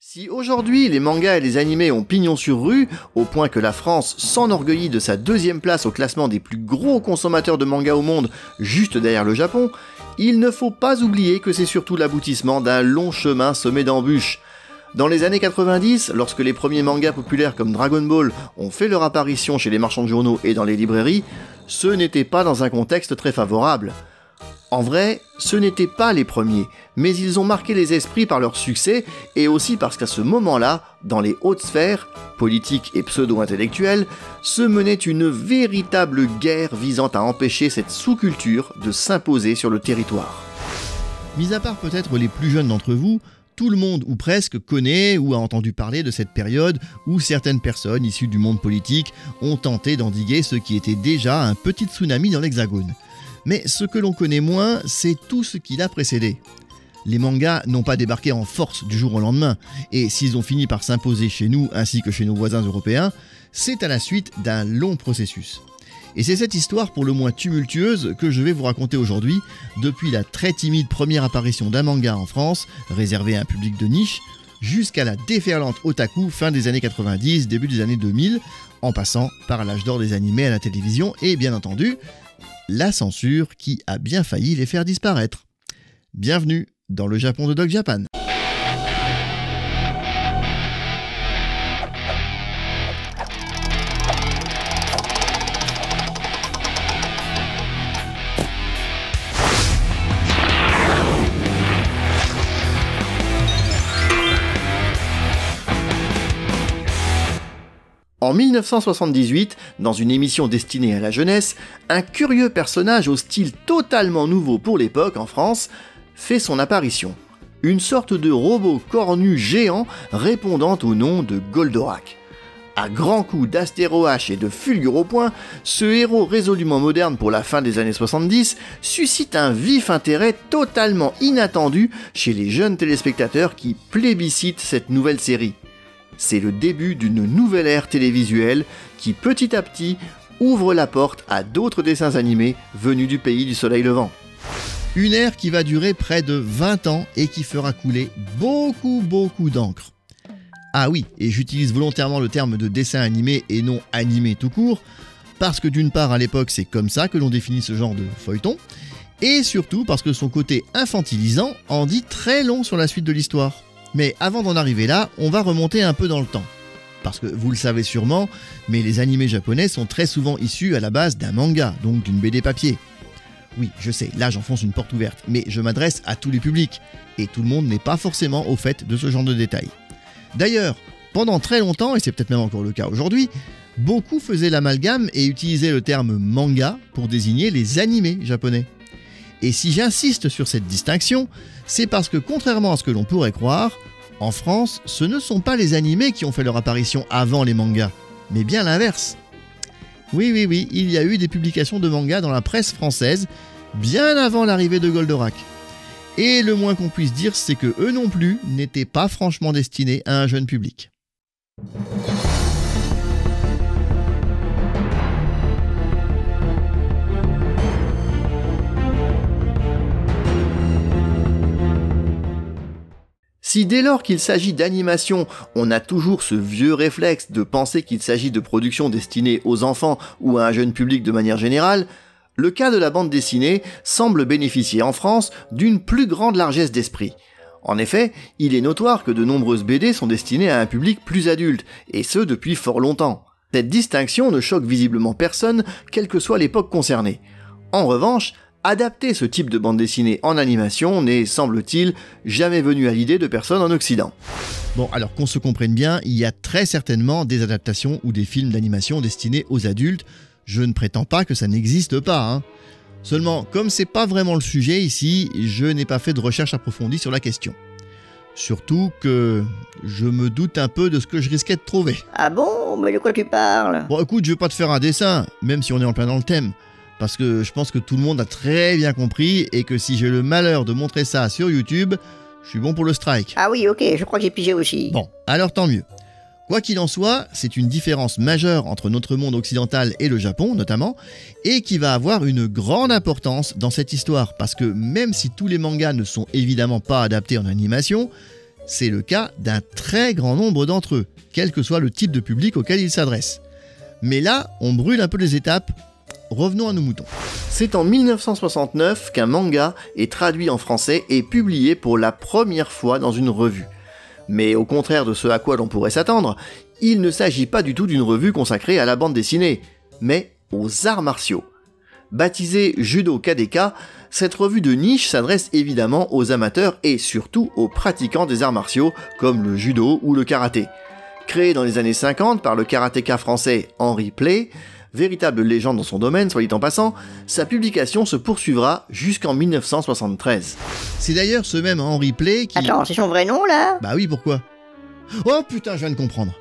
Si aujourd'hui les mangas et les animés ont pignon sur rue, au point que la France s'enorgueillit de sa deuxième place au classement des plus gros consommateurs de mangas au monde, juste derrière le Japon, il ne faut pas oublier que c'est surtout l'aboutissement d'un long chemin semé d'embûches. Dans les années 90, lorsque les premiers mangas populaires comme Dragon Ball ont fait leur apparition chez les marchands de journaux et dans les librairies, ce n'était pas dans un contexte très favorable. En vrai, ce n'étaient pas les premiers, mais ils ont marqué les esprits par leur succès et aussi parce qu'à ce moment-là, dans les hautes sphères, politiques et pseudo-intellectuelles, se menait une véritable guerre visant à empêcher cette sous-culture de s'imposer sur le territoire. Mis à part peut-être les plus jeunes d'entre vous, tout le monde ou presque connaît ou a entendu parler de cette période où certaines personnes issues du monde politique ont tenté d'endiguer ce qui était déjà un petit tsunami dans l'Hexagone. Mais ce que l'on connaît moins, c'est tout ce qui l'a précédé. Les mangas n'ont pas débarqué en force du jour au lendemain, et s'ils ont fini par s'imposer chez nous ainsi que chez nos voisins européens, c'est à la suite d'un long processus. Et c'est cette histoire pour le moins tumultueuse que je vais vous raconter aujourd'hui, depuis la très timide première apparition d'un manga en France, réservé à un public de niche, jusqu'à la déferlante otaku fin des années 90, début des années 2000, en passant par l'âge d'or des animés à la télévision et bien entendu, la censure qui a bien failli les faire disparaître. Bienvenue dans le Japon de Doc Japan. En 1978, dans une émission destinée à la jeunesse, un curieux personnage au style totalement nouveau pour l'époque en France fait son apparition. Une sorte de robot cornu géant répondant au nom de Goldorak. À grands coups d'astérohache et de fulguropoint, ce héros résolument moderne pour la fin des années 70 suscite un vif intérêt totalement inattendu chez les jeunes téléspectateurs qui plébiscitent cette nouvelle série. C'est le début d'une nouvelle ère télévisuelle qui petit à petit ouvre la porte à d'autres dessins animés venus du pays du soleil levant. Une ère qui va durer près de 20 ans et qui fera couler beaucoup d'encre. Ah oui, et j'utilise volontairement le terme de dessin animé et non animé tout court, parce que d'une part à l'époque c'est comme ça que l'on définit ce genre de feuilleton, et surtout parce que son côté infantilisant en dit très long sur la suite de l'histoire. Mais avant d'en arriver là, on va remonter un peu dans le temps. Parce que vous le savez sûrement, mais les animés japonais sont très souvent issus à la base d'un manga, donc d'une BD papier. Oui, je sais, là j'enfonce une porte ouverte, mais je m'adresse à tous les publics, et tout le monde n'est pas forcément au fait de ce genre de détails. D'ailleurs, pendant très longtemps, et c'est peut-être même encore le cas aujourd'hui, beaucoup faisaient l'amalgame et utilisaient le terme manga pour désigner les animés japonais. Et si j'insiste sur cette distinction, c'est parce que contrairement à ce que l'on pourrait croire, en France, ce ne sont pas les animés qui ont fait leur apparition avant les mangas, mais bien l'inverse. Oui, il y a eu des publications de mangas dans la presse française, bien avant l'arrivée de Goldorak. Et le moins qu'on puisse dire, c'est que eux non plus n'étaient pas franchement destinés à un jeune public. Si dès lors qu'il s'agit d'animation, on a toujours ce vieux réflexe de penser qu'il s'agit de productions destinées aux enfants ou à un jeune public de manière générale, le cas de la bande dessinée semble bénéficier en France d'une plus grande largesse d'esprit. En effet, il est notoire que de nombreuses BD sont destinées à un public plus adulte, et ce depuis fort longtemps. Cette distinction ne choque visiblement personne, quelle que soit l'époque concernée. En revanche, adapter ce type de bande dessinée en animation n'est, semble-t-il, jamais venu à l'idée de personne en Occident. Bon, alors qu'on se comprenne bien, il y a très certainement des adaptations ou des films d'animation destinés aux adultes. Je ne prétends pas que ça n'existe pas, hein. Seulement, comme c'est pas vraiment le sujet ici, je n'ai pas fait de recherche approfondie sur la question. Surtout que je me doute un peu de ce que je risquais de trouver. Ah bon? Mais de quoi tu parles? Bon, écoute, je vais pas te faire un dessin, même si on est en plein dans le thème. Parce que je pense que tout le monde a très bien compris et que si j'ai le malheur de montrer ça sur YouTube, je suis bon pour le strike. Ah oui, ok, je crois que j'ai pigé aussi. Bon, alors tant mieux. Quoi qu'il en soit, c'est une différence majeure entre notre monde occidental et le Japon notamment, et qui va avoir une grande importance dans cette histoire, parce que même si tous les mangas ne sont évidemment pas adaptés en animation, C'est le cas d'un très grand nombre d'entre eux, quel que soit le type de public auquel ils s'adressent. Mais là, on brûle un peu les étapes. Revenons à nos moutons. C'est en 1969 qu'un manga est traduit en français et publié pour la première fois dans une revue. Mais au contraire de ce à quoi l'on pourrait s'attendre, il ne s'agit pas du tout d'une revue consacrée à la bande dessinée, mais aux arts martiaux. Baptisée Judo Kadeka, cette revue de niche s'adresse évidemment aux amateurs et surtout aux pratiquants des arts martiaux comme le judo ou le karaté. Créée dans les années 50 par le karatéka français Henry Play, véritable légende dans son domaine, soit dit en passant, sa publication se poursuivra jusqu'en 1973. C'est d'ailleurs ce même Henry Play qui... Attends, c'est son vrai nom, là? Bah oui, pourquoi? Oh putain, je viens de comprendre.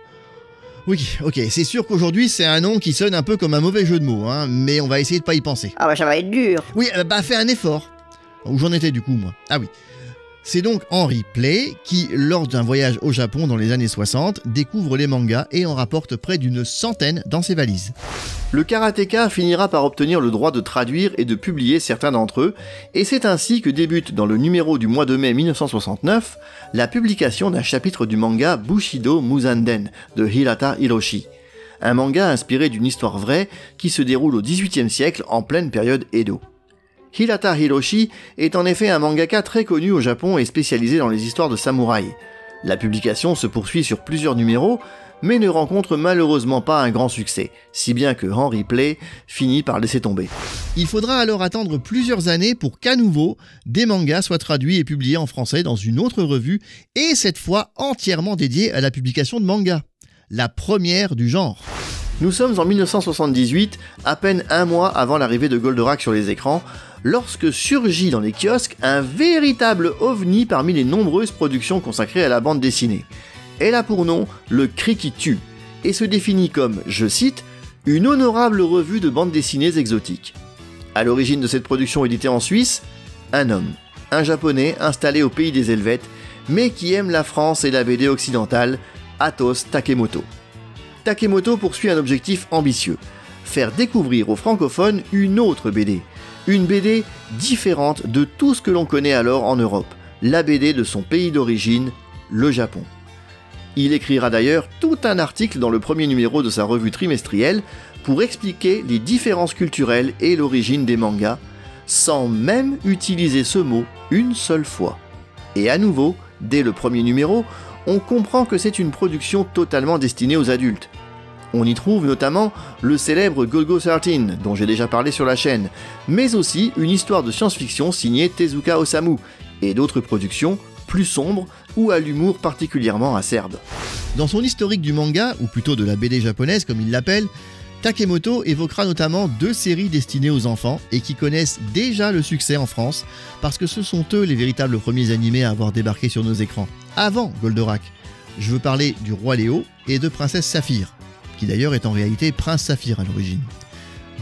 Oui, ok, c'est sûr qu'aujourd'hui c'est un nom qui sonne un peu comme un mauvais jeu de mots, hein, mais on va essayer de pas y penser. Ah bah ça va être dur. Oui, bah fais un effort. Où j'en étais du coup, moi? Ah oui. C'est donc Henry Play qui, lors d'un voyage au Japon dans les années 60, découvre les mangas et en rapporte près d'une centaine dans ses valises. Le karatéka finira par obtenir le droit de traduire et de publier certains d'entre eux, et c'est ainsi que débute dans le numéro du mois de mai 1969 la publication d'un chapitre du manga Bushido Muzanden de Hirata Hiroshi. Un manga inspiré d'une histoire vraie qui se déroule au XVIIIe siècle en pleine période Edo. Hirata Hiroshi est en effet un mangaka très connu au Japon et spécialisé dans les histoires de samouraïs. La publication se poursuit sur plusieurs numéros, mais ne rencontre malheureusement pas un grand succès, si bien que Henry Play finit par laisser tomber. Il faudra alors attendre plusieurs années pour qu'à nouveau, des mangas soient traduits et publiés en français dans une autre revue, et cette fois entièrement dédiée à la publication de mangas. La première du genre. Nous sommes en 1978, à peine un mois avant l'arrivée de Goldorak sur les écrans, lorsque surgit dans les kiosques un véritable ovni parmi les nombreuses productions consacrées à la bande dessinée. Elle a pour nom Le Cri qui tue, et se définit comme, je cite, « une honorable revue de bandes dessinées exotiques ». À l'origine de cette production éditée en Suisse, un homme, un japonais installé au pays des Helvètes, mais qui aime la France et la BD occidentale, Atos Takemoto. Takemoto poursuit un objectif ambitieux, faire découvrir aux francophones une autre BD. Une BD différente de tout ce que l'on connaît alors en Europe, la BD de son pays d'origine, le Japon. Il écrira d'ailleurs tout un article dans le premier numéro de sa revue trimestrielle pour expliquer les différences culturelles et l'origine des mangas, sans même utiliser ce mot une seule fois. Et à nouveau, dès le premier numéro, on comprend que c'est une production totalement destinée aux adultes. On y trouve notamment le célèbre Golgo 13, dont j'ai déjà parlé sur la chaîne, mais aussi une histoire de science-fiction signée Tezuka Osamu, et d'autres productions plus sombres ou à l'humour particulièrement acerbe. Dans son historique du manga, ou plutôt de la BD japonaise comme il l'appelle, Takemoto évoquera notamment 2 séries destinées aux enfants et qui connaissent déjà le succès en France, parce que ce sont eux les véritables premiers animés à avoir débarqué sur nos écrans, avant Goldorak. Je veux parler du Roi Léo et de Princesse Saphir, qui d'ailleurs est en réalité Prince Saphir à l'origine.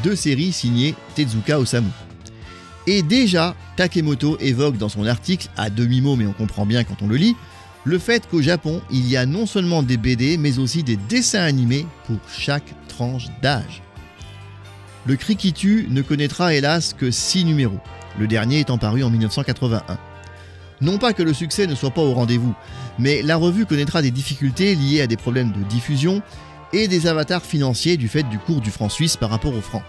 2 séries signées Tezuka Osamu. Et déjà, Takemoto évoque dans son article, à demi-mot mais on comprend bien quand on le lit, le fait qu'au Japon, il y a non seulement des BD, mais aussi des dessins animés pour chaque tranche d'âge. Le Cri qui tue ne connaîtra hélas que 6 numéros, le dernier étant paru en 1981. Non pas que le succès ne soit pas au rendez-vous, mais la revue connaîtra des difficultés liées à des problèmes de diffusion et des avatars financiers du fait du cours du franc suisse par rapport au franc.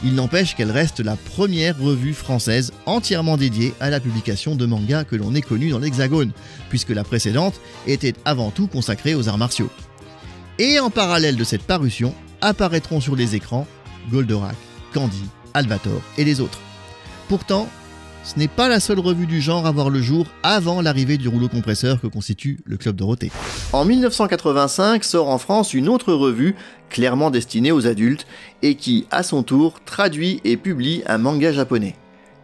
Il n'empêche qu'elle reste la première revue française entièrement dédiée à la publication de mangas que l'on ait connus dans l'Hexagone, puisque la précédente était avant tout consacrée aux arts martiaux. Et en parallèle de cette parution, apparaîtront sur les écrans Goldorak, Candy, Albator et les autres. Pourtant, ce n'est pas la seule revue du genre à voir le jour avant l'arrivée du rouleau compresseur que constitue le Club Dorothée. En 1985 sort en France une autre revue, clairement destinée aux adultes, et qui, à son tour, traduit et publie un manga japonais.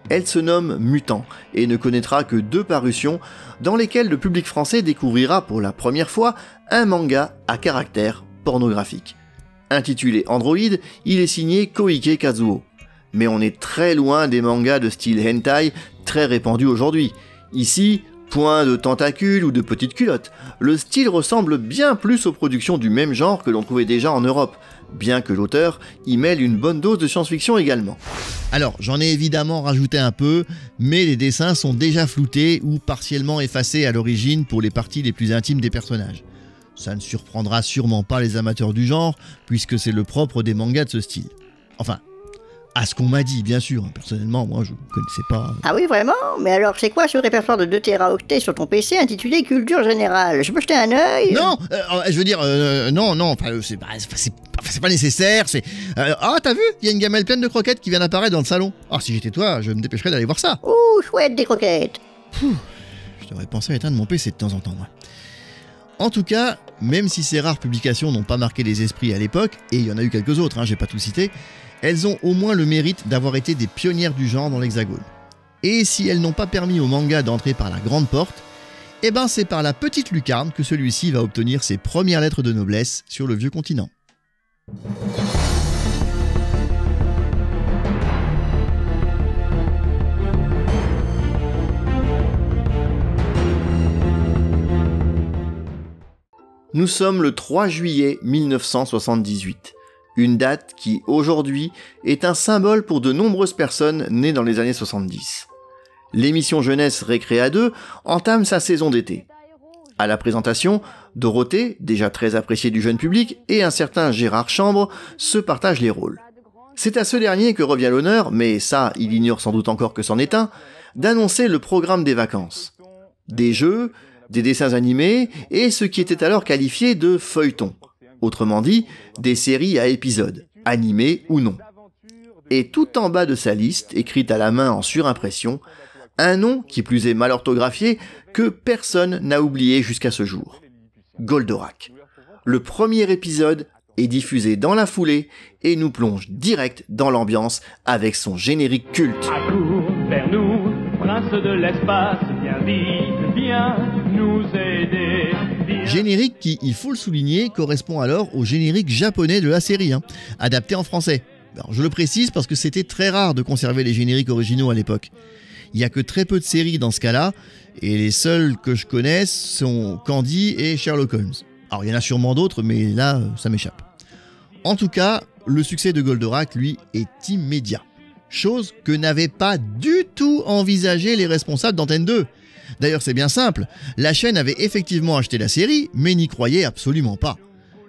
Elle se nomme Mutant, et ne connaîtra que 2 parutions, dans lesquelles le public français découvrira pour la première fois un manga à caractère pornographique. Intitulé Android, il est signé Koike Kazuo. Mais on est très loin des mangas de style hentai très répandus aujourd'hui. Ici, Point de tentacules ou de petites culottes, le style ressemble bien plus aux productions du même genre que l'on trouvait déjà en Europe, bien que l'auteur y mêle une bonne dose de science-fiction également. Alors, j'en ai évidemment rajouté un peu, mais les dessins sont déjà floutés ou partiellement effacés à l'origine pour les parties les plus intimes des personnages. Ça ne surprendra sûrement pas les amateurs du genre, puisque c'est le propre des mangas de ce style. Enfin, à ce qu'on m'a dit, bien sûr. Personnellement, moi, je ne connaissais pas. Ah oui, vraiment? Mais alors, c'est quoi ce répertoire de 2 téraoctets sur ton PC intitulé Culture Générale? Je peux jeter un œil? Non, je veux dire, non, enfin, c'est pas nécessaire, c'est... ah, t'as vu? Il y a une gamelle pleine de croquettes qui vient d'apparaître dans le salon. Ah, si j'étais toi, je me dépêcherais d'aller voir ça. Ouh, chouette, des croquettes. Je devrais penser à éteindre mon PC de temps en temps, moi. En tout cas, même si ces rares publications n'ont pas marqué les esprits à l'époque, et il y en a eu quelques autres, j'ai pas tout cité, elles ont au moins le mérite d'avoir été des pionnières du genre dans l'Hexagone. Et si elles n'ont pas permis au manga d'entrer par la grande porte, eh ben c'est par la petite lucarne que celui-ci va obtenir ses premières lettres de noblesse sur le vieux continent. Nous sommes le 3 juillet 1978, une date qui, aujourd'hui, est un symbole pour de nombreuses personnes nées dans les années 70. L'émission jeunesse Récréa 2 entame sa saison d'été. À la présentation, Dorothée, déjà très appréciée du jeune public, et un certain Gérard Chambre se partagent les rôles. C'est à ce dernier que revient l'honneur, mais ça, il ignore sans doute encore que c'en est un, d'annoncer le programme des vacances. Des jeux, des dessins animés et ce qui était alors qualifié de feuilleton. Autrement dit, des séries à épisodes, animées ou non. Et tout en bas de sa liste, écrite à la main en surimpression, un nom, qui plus est mal orthographié, que personne n'a oublié jusqu'à ce jour. Goldorak. Le premier épisode est diffusé dans la foulée et nous plonge direct dans l'ambiance avec son générique culte. Accours vers nous, prince de l'espace, viens nous aider. Générique qui, il faut le souligner, correspond alors au générique japonais de la série, adapté en français. Alors, je le précise parce que c'était très rare de conserver les génériques originaux à l'époque. Il n'y a que très peu de séries dans ce cas-là, et les seules que je connaisse sont Candy et Sherlock Holmes. Alors il y en a sûrement d'autres, mais là, ça m'échappe. En tout cas, le succès de Goldorak, lui, est immédiat. Chose que n'avaient pas du tout envisagé les responsables d'Antenne 2. D'ailleurs, c'est bien simple, la chaîne avait effectivement acheté la série, mais n'y croyait absolument pas.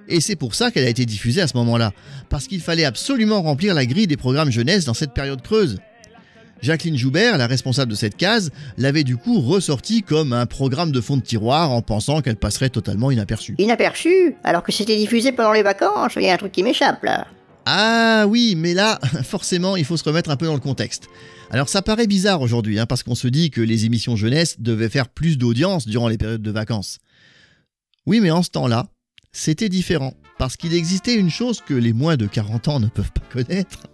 Et c'est pour ça qu'elle a été diffusée à ce moment-là, parce qu'il fallait absolument remplir la grille des programmes jeunesse dans cette période creuse. Jacqueline Joubert, la responsable de cette case, l'avait du coup ressortie comme un programme de fond de tiroir en pensant qu'elle passerait totalement inaperçue. Inaperçu? Alors que c'était diffusé pendant les vacances? Il y a un truc qui m'échappe, là. Ah oui, mais là, forcément, il faut se remettre un peu dans le contexte. Alors ça paraît bizarre aujourd'hui, parce qu'on se dit que les émissions jeunesse devaient faire plus d'audience durant les périodes de vacances. Oui, mais en ce temps-là, c'était différent, parce qu'il existait une chose que les moins de 40 ans ne peuvent pas connaître.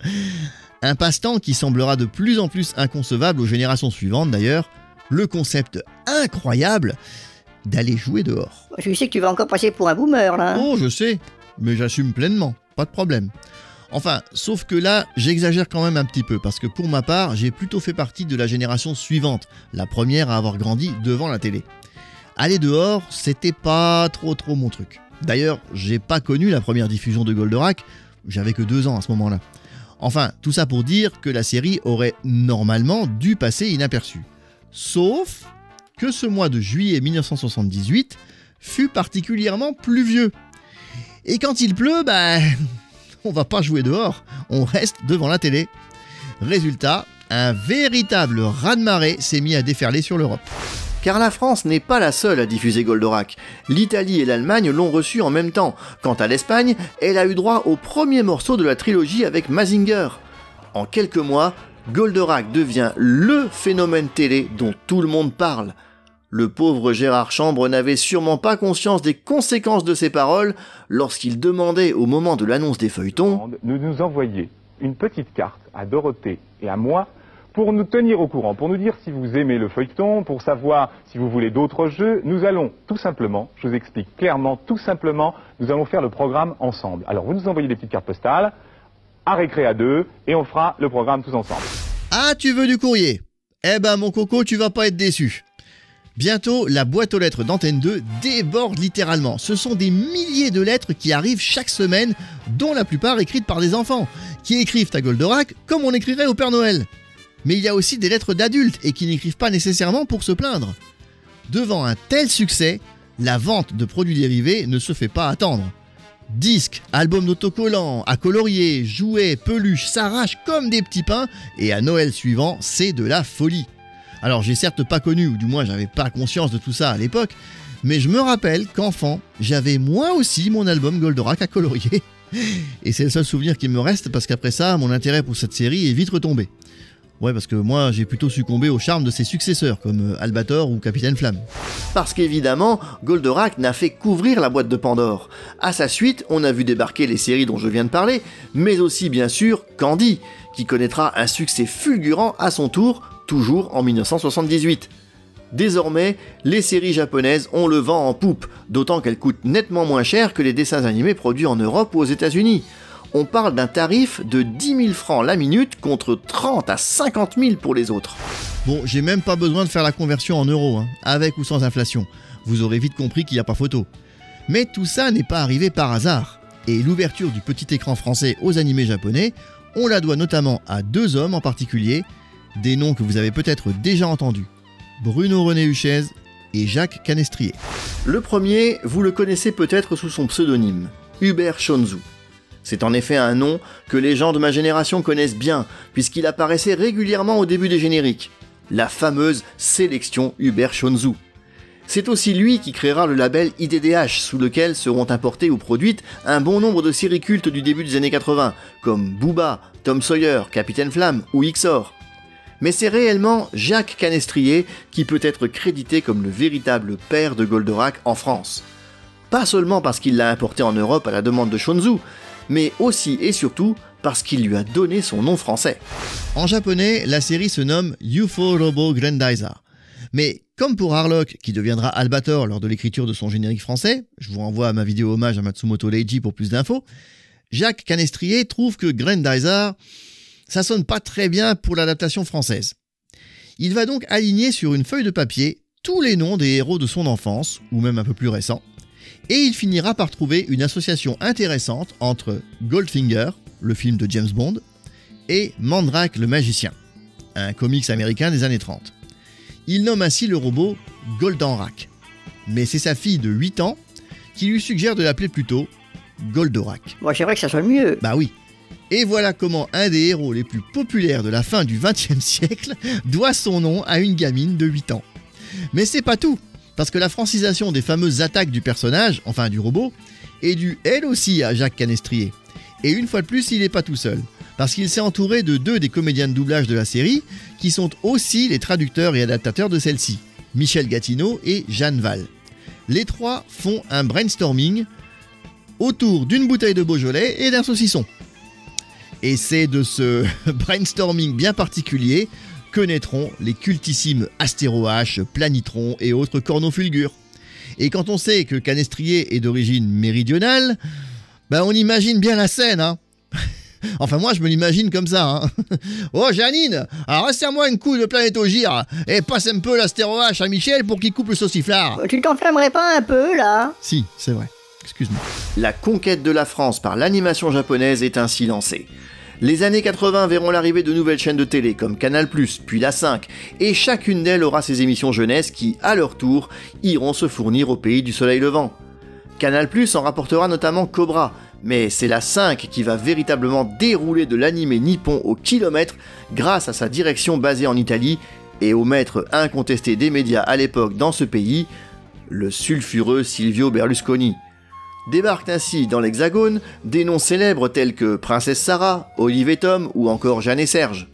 Un passe-temps qui semblera de plus en plus inconcevable aux générations suivantes d'ailleurs, le concept incroyable d'aller jouer dehors. Je sais que tu vas encore passer pour un boomer, là. Oh, je sais, mais j'assume pleinement, pas de problème. Enfin, sauf que là, j'exagère quand même un petit peu, parce que pour ma part, j'ai plutôt fait partie de la génération suivante, la première à avoir grandi devant la télé. Aller dehors, c'était pas trop mon truc. D'ailleurs, j'ai pas connu la première diffusion de Goldorak, j'avais que 2 ans à ce moment-là. Enfin, tout ça pour dire que la série aurait normalement dû passer inaperçue. Sauf que ce mois de juillet 1978 fut particulièrement pluvieux. Et quand il pleut, on va pas jouer dehors, on reste devant la télé. Résultat, un véritable raz-de-marée s'est mis à déferler sur l'Europe. Car la France n'est pas la seule à diffuser Goldorak. L'Italie et l'Allemagne l'ont reçu en même temps. Quant à l'Espagne, elle a eu droit au premier morceau de la trilogie avec Mazinger. En quelques mois, Goldorak devient le phénomène télé dont tout le monde parle. Le pauvre Gérard Chambre n'avait sûrement pas conscience des conséquences de ses paroles lorsqu'il demandait au moment de l'annonce des feuilletons de nous envoyer une petite carte à Dorothée et à moi pour nous tenir au courant, pour nous dire si vous aimez le feuilleton, pour savoir si vous voulez d'autres jeux. Nous allons tout simplement, je vous explique clairement, tout simplement, nous allons faire le programme ensemble. Alors vous nous envoyez des petites cartes postales à Récréa 2 et on fera le programme tous ensemble. Ah, tu veux du courrier? Eh ben mon coco, tu vas pas être déçu. Bientôt, la boîte aux lettres d'Antenne 2 déborde littéralement. Ce sont des milliers de lettres qui arrivent chaque semaine, dont la plupart écrites par des enfants, qui écrivent à Goldorak comme on écrirait au Père Noël. Mais il y a aussi des lettres d'adultes et qui n'écrivent pas nécessairement pour se plaindre. Devant un tel succès, la vente de produits dérivés ne se fait pas attendre. Disques, albums d'autocollants, à colorier, jouets, peluches s'arrachent comme des petits pains et à Noël suivant, c'est de la folie. Alors j'ai certes pas connu, ou du moins j'avais pas conscience de tout ça à l'époque, mais je me rappelle qu'enfant, j'avais moi aussi mon album Goldorak à colorier. Et c'est le seul souvenir qui me reste parce qu'après ça, mon intérêt pour cette série est vite retombé. Ouais, parce que moi j'ai plutôt succombé au charme de ses successeurs comme Albator ou Capitaine Flamme. Parce qu'évidemment, Goldorak n'a fait qu'ouvrir la boîte de Pandore. À sa suite, on a vu débarquer les séries dont je viens de parler, mais aussi bien sûr Candy, qui connaîtra un succès fulgurant à son tour, toujours en 1978. Désormais, les séries japonaises ont le vent en poupe, d'autant qu'elles coûtent nettement moins cher que les dessins animés produits en Europe ou aux États-Unis. On parle d'un tarif de 10 000 francs la minute contre 30 à 50 000 pour les autres. Bon, j'ai même pas besoin de faire la conversion en euros, avec ou sans inflation. Vous aurez vite compris qu'il n'y a pas photo. Mais tout ça n'est pas arrivé par hasard. Et l'ouverture du petit écran français aux animés japonais, on la doit notamment à deux hommes en particulier, des noms que vous avez peut-être déjà entendus. Bruno René Huchez et Jacques Canestrier. Le premier, vous le connaissez peut-être sous son pseudonyme, Hubert Shonzu. C'est en effet un nom que les gens de ma génération connaissent bien, puisqu'il apparaissait régulièrement au début des génériques. La fameuse sélection Hubert Shonzu. C'est aussi lui qui créera le label IDDH, sous lequel seront importées ou produites un bon nombre de séries cultes du début des années 80, comme Booba, Tom Sawyer, Capitaine Flamme ou XOR. Mais c'est réellement Jacques Canestrier qui peut être crédité comme le véritable père de Goldorak en France. Pas seulement parce qu'il l'a importé en Europe à la demande de Shonzu, mais aussi et surtout parce qu'il lui a donné son nom français. En japonais, la série se nomme UFO Robo Grandizer. Mais comme pour Harlock, qui deviendra Albator lors de l'écriture de son générique français, je vous renvoie à ma vidéo hommage à Matsumoto Leiji pour plus d'infos, Jacques Canestrier trouve que Grandizer, ça sonne pas très bien pour l'adaptation française. Il va donc aligner sur une feuille de papier tous les noms des héros de son enfance, ou même un peu plus récents, et il finira par trouver une association intéressante entre Goldfinger, le film de James Bond, et Mandrake le magicien, un comics américain des années 30. Il nomme ainsi le robot Goldenrak, mais c'est sa fille de 8 ans qui lui suggère de l'appeler plutôt Goldorak. Moi, c'est vrai que ça sonne mieux. Bah oui. Et voilà comment un des héros les plus populaires de la fin du XXe siècle doit son nom à une gamine de 8 ans. Mais c'est pas tout, parce que la francisation des fameuses attaques du personnage, enfin du robot, est due elle aussi à Jacques Canestrier. Et une fois de plus, il n'est pas tout seul, parce qu'il s'est entouré de deux des comédiens de doublage de la série, qui sont aussi les traducteurs et adaptateurs de celle-ci, Michel Gatineau et Jeanne Val. Les trois font un brainstorming autour d'une bouteille de Beaujolais et d'un saucisson. Et c'est de ce brainstorming bien particulier que naîtront les cultissimes Astéro H, Planitron et autres cornofulgures. Et quand on sait que Canestrier est d'origine méridionale, on imagine bien la scène, Enfin moi je me l'imagine comme ça, Oh Janine, alors resserre-moi une couille de Planète au Gire et passe un peu l'Astéro H à Michel pour qu'il coupe le sauciflard. Tu t'enflammerais pas un peu là? Si, c'est vrai. Excuse-moi. La conquête de la France par l'animation japonaise est ainsi lancée. Les années 80 verront l'arrivée de nouvelles chaînes de télé comme Canal+, puis la 5, et chacune d'elles aura ses émissions jeunesse qui, à leur tour, iront se fournir au pays du soleil levant. Canal+ en rapportera notamment Cobra, mais c'est la 5 qui va véritablement dérouler de l'animé nippon au kilomètre grâce à sa direction basée en Italie et au maître incontesté des médias à l'époque dans ce pays, le sulfureux Silvio Berlusconi. Débarquent ainsi dans l'Hexagone des noms célèbres tels que Princesse Sarah, Olive et Tom ou encore Jeanne et Serge.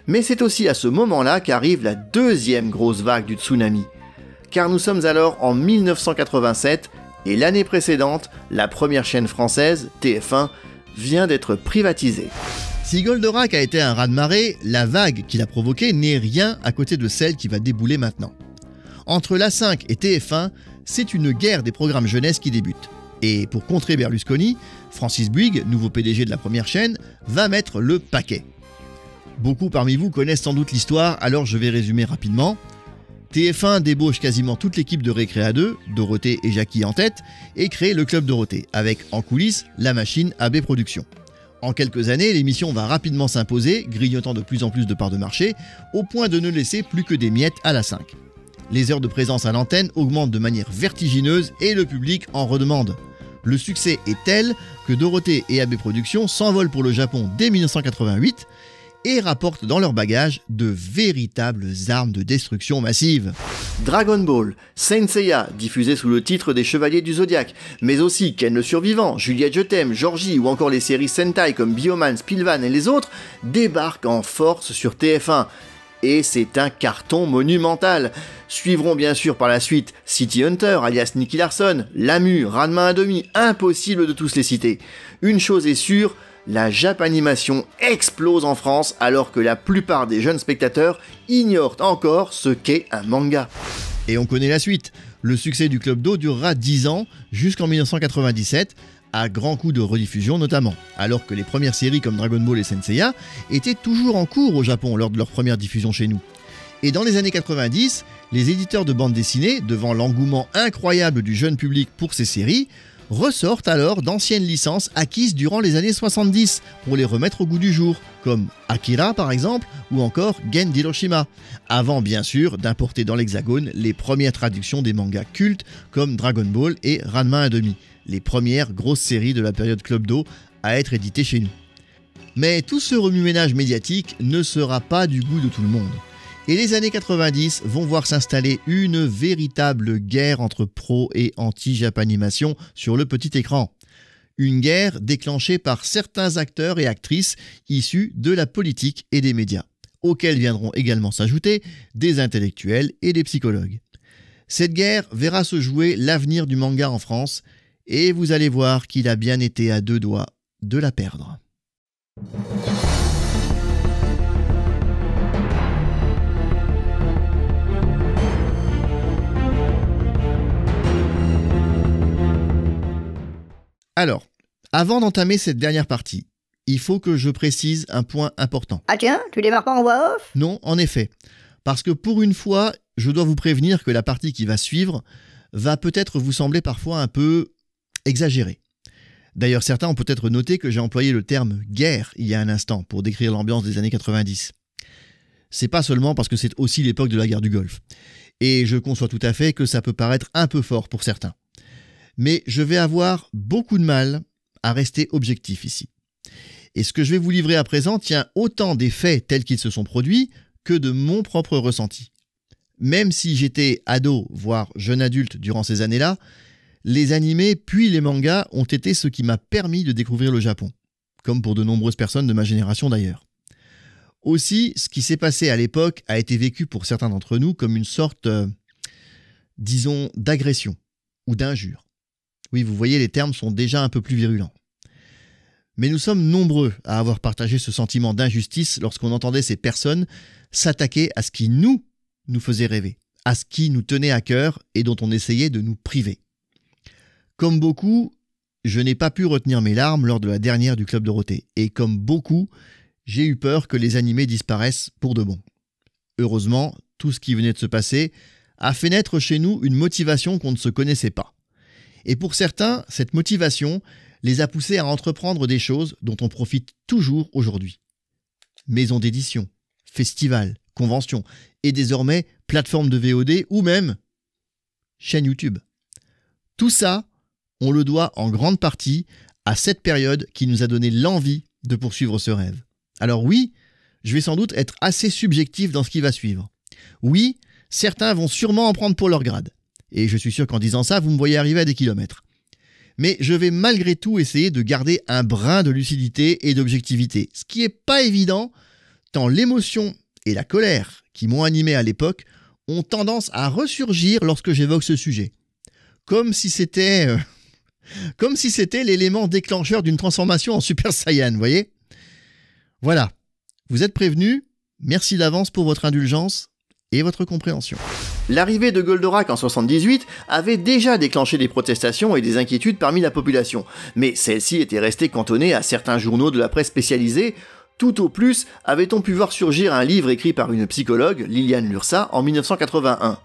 Mais c'est aussi à ce moment-là qu'arrive la deuxième grosse vague du tsunami. Car nous sommes alors en 1987 et l'année précédente, la première chaîne française, TF1, vient d'être privatisée. Si Goldorak a été un raz-de-marée, la vague qu'il a provoquée n'est rien à côté de celle qui va débouler maintenant. Entre la 5 et TF1, c'est une guerre des programmes jeunesse qui débute. Et pour contrer Berlusconi, Francis Bouygues, nouveau PDG de la première chaîne, va mettre le paquet. Beaucoup parmi vous connaissent sans doute l'histoire, alors je vais résumer rapidement. TF1 débauche quasiment toute l'équipe de Récréa 2, Dorothée et Jackie en tête, et crée le Club Dorothée, avec en coulisses la machine AB Productions. En quelques années, l'émission va rapidement s'imposer, grignotant de plus en plus de parts de marché, au point de ne laisser plus que des miettes à la 5. Les heures de présence à l'antenne augmentent de manière vertigineuse et le public en redemande. Le succès est tel que Dorothée et AB Productions s'envolent pour le Japon dès 1988 et rapportent dans leur bagage de véritables armes de destruction massive. Dragon Ball, Saint Seiya, diffusé sous le titre des Chevaliers du Zodiaque, mais aussi Ken le Survivant, Juliette Je t'aime, Georgie ou encore les séries Sentai comme Bioman, Spilvan et les autres, débarquent en force sur TF1. Et c'est un carton monumental. Suivront bien sûr par la suite City Hunter, alias Nicky Larson, Lamu, Ranma 1/2, impossible de tous les citer. Une chose est sûre, la Japanimation explose en France alors que la plupart des jeunes spectateurs ignorent encore ce qu'est un manga. Et on connaît la suite. Le succès du Club Do durera 10 ans, jusqu'en 1997, à grands coups de rediffusion notamment, alors que les premières séries comme Dragon Ball et Saint Seiya étaient toujours en cours au Japon lors de leur première diffusion chez nous. Et dans les années 90, les éditeurs de bandes dessinées, devant l'engouement incroyable du jeune public pour ces séries, ressortent alors d'anciennes licences acquises durant les années 70 pour les remettre au goût du jour, comme Akira par exemple, ou encore Gen d'Hiroshima, avant bien sûr d'importer dans l'Hexagone les premières traductions des mangas cultes comme Dragon Ball et Ranma 1/2, les premières grosses séries de la période Club Do à être éditées chez nous. Mais tout ce remue-ménage médiatique ne sera pas du goût de tout le monde. Et les années 90 vont voir s'installer une véritable guerre entre pro et anti-Japanimation sur le petit écran. Une guerre déclenchée par certains acteurs et actrices issus de la politique et des médias, auxquels viendront également s'ajouter des intellectuels et des psychologues. Cette guerre verra se jouer l'avenir du manga en France, et vous allez voir qu'il a bien été à 2 doigts de la perdre. Alors, avant d'entamer cette dernière partie, il faut que je précise un point important. Ah tiens, tu démarres pas en voix off ? Non, en effet. Parce que pour une fois, je dois vous prévenir que la partie qui va suivre va peut-être vous sembler parfois un peu exagérée. D'ailleurs, certains ont peut-être noté que j'ai employé le terme « guerre » il y a un instant pour décrire l'ambiance des années 90. C'est pas seulement parce que c'est aussi l'époque de la guerre du Golfe. Et je conçois tout à fait que ça peut paraître un peu fort pour certains. Mais je vais avoir beaucoup de mal à rester objectif ici. Et ce que je vais vous livrer à présent tient autant des faits tels qu'ils se sont produits que de mon propre ressenti. Même si j'étais ado, voire jeune adulte durant ces années-là, les animés puis les mangas ont été ce qui m'a permis de découvrir le Japon, comme pour de nombreuses personnes de ma génération d'ailleurs. Aussi, ce qui s'est passé à l'époque a été vécu pour certains d'entre nous comme une sorte, disons, d'agression ou d'injure. Oui, vous voyez, les termes sont déjà un peu plus virulents. Mais nous sommes nombreux à avoir partagé ce sentiment d'injustice lorsqu'on entendait ces personnes s'attaquer à ce qui nous faisait rêver, à ce qui nous tenait à cœur et dont on essayait de nous priver. Comme beaucoup, je n'ai pas pu retenir mes larmes lors de la dernière du Club Dorothée. Et comme beaucoup, j'ai eu peur que les animés disparaissent pour de bon. Heureusement, tout ce qui venait de se passer a fait naître chez nous une motivation qu'on ne se connaissait pas. Et pour certains, cette motivation les a poussés à entreprendre des choses dont on profite toujours aujourd'hui. Maisons d'édition, festivals, conventions, et désormais plateformes de VOD ou même chaîne YouTube. Tout ça, on le doit en grande partie à cette période qui nous a donné l'envie de poursuivre ce rêve. Alors oui, je vais sans doute être assez subjectif dans ce qui va suivre. Oui, certains vont sûrement en prendre pour leur grade. Et je suis sûr qu'en disant ça, vous me voyez arriver à des kilomètres. Mais je vais malgré tout essayer de garder un brin de lucidité et d'objectivité, ce qui n'est pas évident, tant l'émotion et la colère qui m'ont animé à l'époque ont tendance à ressurgir lorsque j'évoque ce sujet. Comme si c'était l'élément déclencheur d'une transformation en Super Saiyan, vous voyez ? Voilà, vous êtes prévenus, merci d'avance pour votre indulgence et votre compréhension. L'arrivée de Goldorak en 78 avait déjà déclenché des protestations et des inquiétudes parmi la population, mais celle-ci était restée cantonnée à certains journaux de la presse spécialisée, Tout au plus avait-on pu voir surgir un livre écrit par une psychologue, Liliane Lursa, en 1981.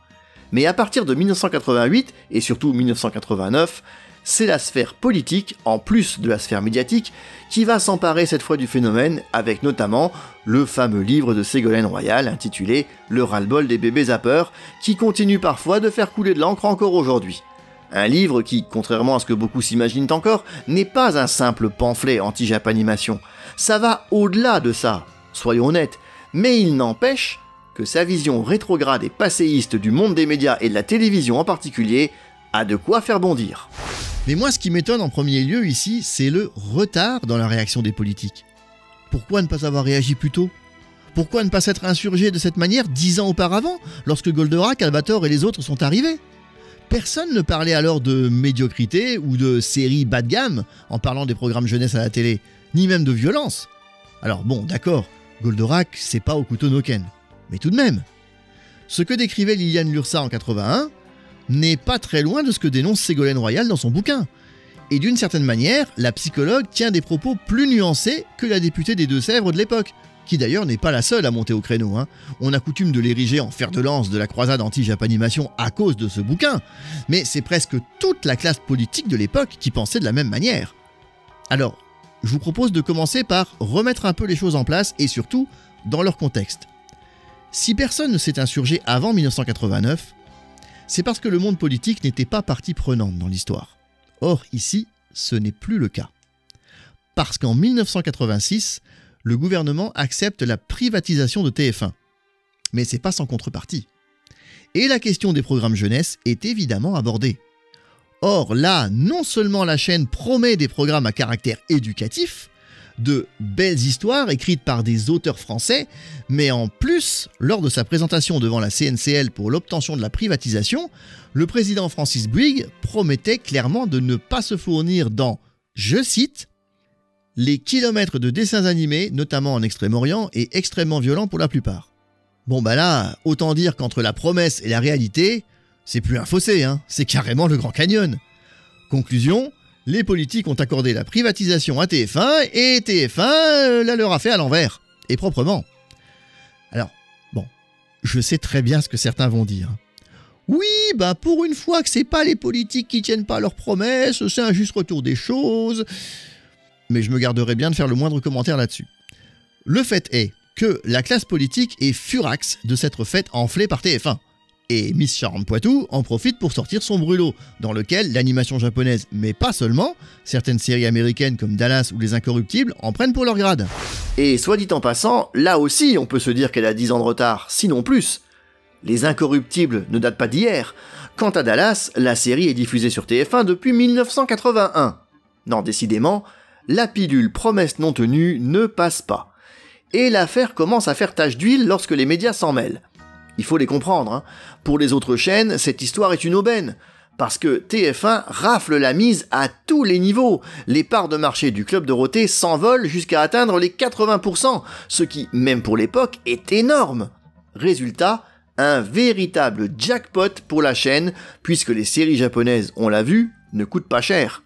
Mais à partir de 1988, et surtout 1989, c'est la sphère politique, en plus de la sphère médiatique, qui va s'emparer cette fois du phénomène, avec notamment le fameux livre de Ségolène Royal intitulé « Le ras-le-bol des bébés zappeurs », qui continue parfois de faire couler de l'encre encore aujourd'hui. Un livre qui, contrairement à ce que beaucoup s'imaginent encore, n'est pas un simple pamphlet anti-Japanimation. Ça va au-delà de ça, soyons honnêtes, mais il n'empêche que sa vision rétrograde et passéiste du monde des médias et de la télévision en particulier a de quoi faire bondir. Mais moi, ce qui m'étonne en premier lieu ici, c'est le retard dans la réaction des politiques. Pourquoi ne pas avoir réagi plus tôt ? Pourquoi ne pas s'être insurgé de cette manière 10 ans auparavant, lorsque Goldorak, Albator et les autres sont arrivés ? Personne ne parlait alors de médiocrité ou de séries bas de gamme en parlant des programmes jeunesse à la télé, ni même de violence. Alors bon, d'accord, Goldorak, c'est pas au couteau no ken. Mais tout de même, ce que décrivait Liliane Lursa en 81 n'est pas très loin de ce que dénonce Ségolène Royal dans son bouquin. Et d'une certaine manière, la psychologue tient des propos plus nuancés que la députée des Deux-Sèvres de l'époque, qui d'ailleurs n'est pas la seule à monter au créneau. On a coutume de l'ériger en fer de lance de la croisade anti-Japanimation à cause de ce bouquin, mais c'est presque toute la classe politique de l'époque qui pensait de la même manière. Alors, je vous propose de commencer par remettre un peu les choses en place et surtout dans leur contexte. Si personne ne s'est insurgé avant 1989, c'est parce que le monde politique n'était pas partie prenante dans l'histoire. Or, ici, ce n'est plus le cas. Parce qu'en 1986, le gouvernement accepte la privatisation de TF1. Mais c'est pas sans contrepartie. Et la question des programmes jeunesse est évidemment abordée. Or, là, non seulement la chaîne promet des programmes à caractère éducatif, de belles histoires écrites par des auteurs français, mais en plus, lors de sa présentation devant la CNCL pour l'obtention de la privatisation, le président Francis Bouygues promettait clairement de ne pas se fournir dans, je cite, « les kilomètres de dessins animés, notamment en Extrême-Orient, et extrêmement violents pour la plupart ». Bon bah là, autant dire qu'entre la promesse et la réalité, c'est plus un fossé, c'est carrément le Grand Canyon. Conclusion, les politiques ont accordé la privatisation à TF1 et TF1 la leur a fait à l'envers, et proprement. Alors, bon, je sais très bien ce que certains vont dire. Oui, bah pour une fois que c'est pas les politiques qui tiennent pas leurs promesses, c'est un juste retour des choses. Mais je me garderai bien de faire le moindre commentaire là-dessus. Le fait est que la classe politique est furax de s'être faite enfler par TF1. Et Miss Charente-Poitou en profite pour sortir son brûlot, dans lequel l'animation japonaise, mais pas seulement, certaines séries américaines comme Dallas ou Les Incorruptibles en prennent pour leur grade. Et soit dit en passant, là aussi on peut se dire qu'elle a 10 ans de retard, sinon plus. Les Incorruptibles ne datent pas d'hier. Quant à Dallas, la série est diffusée sur TF1 depuis 1981. Non, décidément, la pilule promesse non tenue ne passe pas. Et l'affaire commence à faire tache d'huile lorsque les médias s'en mêlent. Il faut les comprendre, Pour les autres chaînes, cette histoire est une aubaine. Parce que TF1 rafle la mise à tous les niveaux. Les parts de marché du Club Dorothée s'envolent jusqu'à atteindre les 80%, ce qui, même pour l'époque, est énorme. Résultat, un véritable jackpot pour la chaîne, puisque les séries japonaises, on l'a vu, ne coûtent pas cher.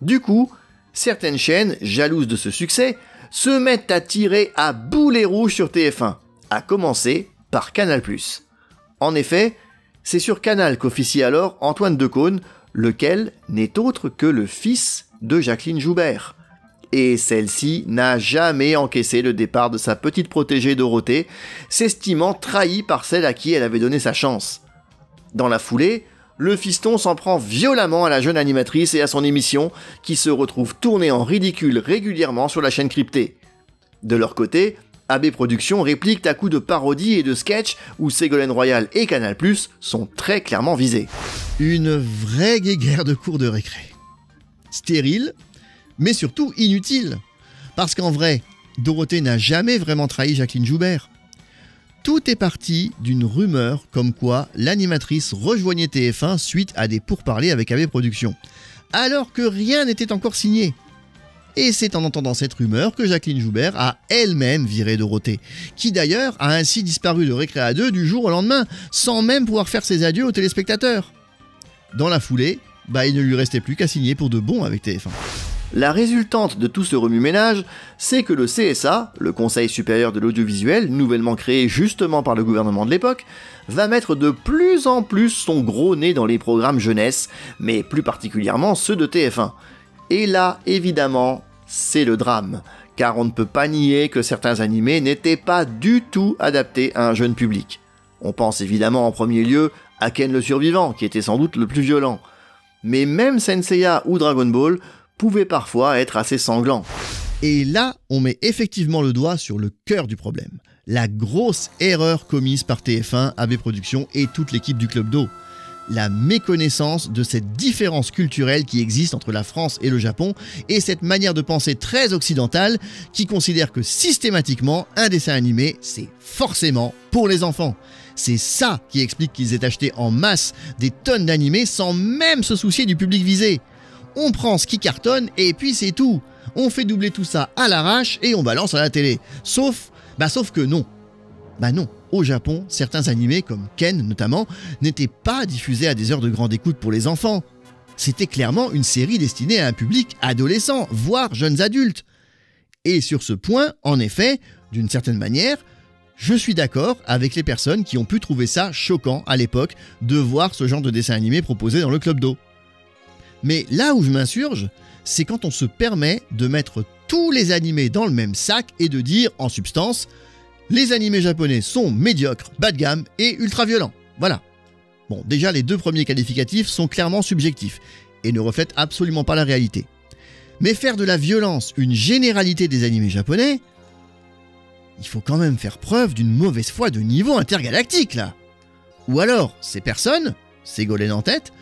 Du coup, certaines chaînes, jalouses de ce succès, se mettent à tirer à boulet rouge sur TF1, à commencer par Canal+. En effet, c'est sur Canal qu'officie alors Antoine Decaune, lequel n'est autre que le fils de Jacqueline Joubert. Et celle-ci n'a jamais encaissé le départ de sa petite protégée Dorothée, s'estimant trahie par celle à qui elle avait donné sa chance. Dans la foulée, le fiston s'en prend violemment à la jeune animatrice et à son émission, qui se retrouve tournée en ridicule régulièrement sur la chaîne cryptée. De leur côté, AB Productions réplique à coups de parodies et de sketchs où Ségolène Royal et Canal+ sont très clairement visés. Une vraie guéguerre de cours de récré. Stérile, mais surtout inutile. Parce qu'en vrai, Dorothée n'a jamais vraiment trahi Jacqueline Joubert. Tout est parti d'une rumeur comme quoi l'animatrice rejoignait TF1 suite à des pourparlers avec AB Productions, alors que rien n'était encore signé. Et c'est en entendant cette rumeur que Jacqueline Joubert a elle-même viré Dorothée, qui d'ailleurs a ainsi disparu de Récréa 2 du jour au lendemain, sans même pouvoir faire ses adieux aux téléspectateurs. Dans la foulée, il ne lui restait plus qu'à signer pour de bon avec TF1. La résultante de tout ce remue-ménage, c'est que le CSA, le Conseil supérieur de l'audiovisuel, nouvellement créé justement par le gouvernement de l'époque, va mettre de plus en plus son gros nez dans les programmes jeunesse, mais plus particulièrement ceux de TF1. Et là, évidemment, c'est le drame, car on ne peut pas nier que certains animés n'étaient pas du tout adaptés à un jeune public. On pense évidemment en premier lieu à Ken le Survivant, qui était sans doute le plus violent. Mais même Senseiya ou Dragon Ball pouvaient parfois être assez sanglants. Et là, on met effectivement le doigt sur le cœur du problème. La grosse erreur commise par TF1, AB Productions et toute l'équipe du Club d'eau. La méconnaissance de cette différence culturelle qui existe entre la France et le Japon et cette manière de penser très occidentale qui considère que systématiquement un dessin animé c'est forcément pour les enfants. C'est ça qui explique qu'ils aient acheté en masse des tonnes d'animés sans même se soucier du public visé. On prend ce qui cartonne et puis c'est tout. On fait doubler tout ça à l'arrache et on balance à la télé. Sauf que non. Non. Au Japon, certains animés, comme Ken notamment, n'étaient pas diffusés à des heures de grande écoute pour les enfants. C'était clairement une série destinée à un public adolescent, voire jeunes adultes. Et sur ce point, en effet, d'une certaine manière, je suis d'accord avec les personnes qui ont pu trouver ça choquant à l'époque de voir ce genre de dessin animé proposé dans le Club d'eau. Mais là où je m'insurge, c'est quand on se permet de mettre tous les animés dans le même sac et de dire, en substance, les animés japonais sont médiocres, bas de gamme et ultra violents. Voilà. Bon, déjà les deux premiers qualificatifs sont clairement subjectifs et ne reflètent absolument pas la réalité. Mais faire de la violence une généralité des animés japonais, il faut quand même faire preuve d'une mauvaise foi de niveau intergalactique là. Ou alors, ces personnes, Ségolène en tête,